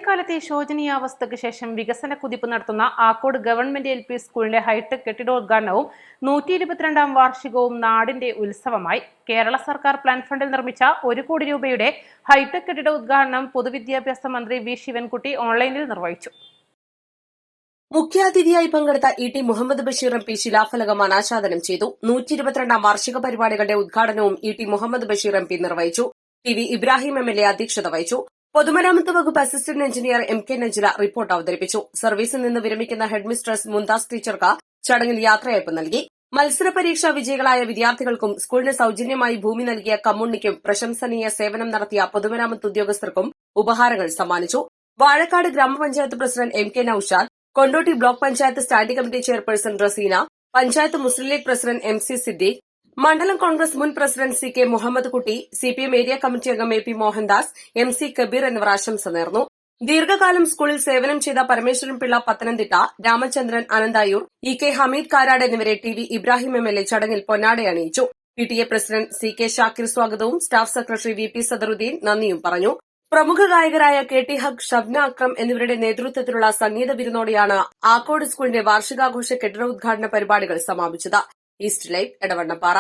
ഏറെക്കാലത്തെ ശോചനീയാവസ്ഥയ്ക്ക് ശേഷം വികസന കുതിപ്പ് നടത്തുന്ന ആക്കോട് ഗവൺമെന്റ് LP സ്കൂളിന്റെ ഹൈടെക് കെട്ടിടോദ്ഘാടനവും 122ാം വാർഷികവും നാടിന്റെ ഉത്സവമായി. കേരള സർക്കാർ പ്ലാൻ ഫണ്ടിൽ നിർമ്മിച്ച 1 കോടി രൂപയുടെ ഹൈടെക് കെട്ടിട ഉദ്ഘാടനം പൊതുവിദ്യാഭ്യാസ മന്ത്രി വി ശിവൻകുട്ടി ഓൺലൈനിൽ നിർവഹിച്ചു. മുഖ്യാതിഥിയായി പങ്കെടുത്ത ET മുഹമ്മദ് ബഷീർ MP ശിലാഫലകം അനാച്ഛാദനം ചെയ്തു. 122ാം വാർഷിക പരിപാടികളുടെ ഉദ്ഘാടനവും ET മുഹമ്മദ് ബഷീർ MP നിർവഹിച്ചു. TV ഇബ്രാഹിം MLA അധ്യക്ഷത വഹിച്ചു. പൊതുമരാമത്ത് വകുപ്പ് assistant engineer MK Najla report അവതരിപ്പിച്ചു. സർവീസിൽ നിന്ന് വിരമിക്കുന്ന ഹെഡ് മിസ്ട്രസ് മുന്താസ് ടീച്ചർക്ക് ചടങ്ങിൽ യാത്രയയപ്പ് നൽകി. മത്സര പരീക്ഷാ വിജയികളായ വിദ്യാർത്ഥികൾക്കും സ്കൂളിന് സൌജന്യമായി ഭൂമി നൽകിയ കമ്മുണ്ണിക്കും പ്രശംസനീയ സേവനം നടത്തിയ പൊതുമരാമത്ത് ഉദ്യോഗസ്ഥർക്കും ഉപഹാരങ്ങൾ സമ്മാനിച്ചു. Vazhakkad gram panchayat president MK Naushad, Kondotty block panchayat standing committee chairperson Raseena, panchayat Muslim League president MC Siddique, മണ്ഡലം കോൺഗ്രസ് മുൻ president CK Muhammad Kutty, CPM area committee അംഗം AP മോഹൻദാസ്, MC കബീർ എന്നിവർ ആശംസ നേർന്നു. ദീർഘകാലം സ്കൂളിൽ സേവനം ചെയ്ത പരമേശ്വരൻ പിള്ള പത്തനംതിട്ട, രാമചന്ദ്രൻ അനന്തായൂർ, EK ഹമീദ് കാരാട് എന്നിവരെ TV ഇബ്രാഹിം MLA ചടങ്ങിൽ പൊന്നാടയണിയിച്ചു. PTA പ്രസിഡന്റ് CK ഷാക്കിർ സ്വാഗതവും സ്റ്റാഫ് സെക്രട്ടറി VP സദറുദ്ദീൻ നന്ദിയും പറഞ്ഞു. പ്രമുഖ ഗായകരായ KT ഹഖ്, ഷബ്ന അക്രം എന്നിവരുടെ നേതൃത്വത്തിലുള്ള സംഗീത വിരുന്നോടെയാണ് ആക്കോട് സ്കൂളിന്റെ വാർഷികാഘോഷ കെട്ടിടോദ്ഘാടന പരിപാടികൾ സമാപിച്ചത്. East live, Edavannappara.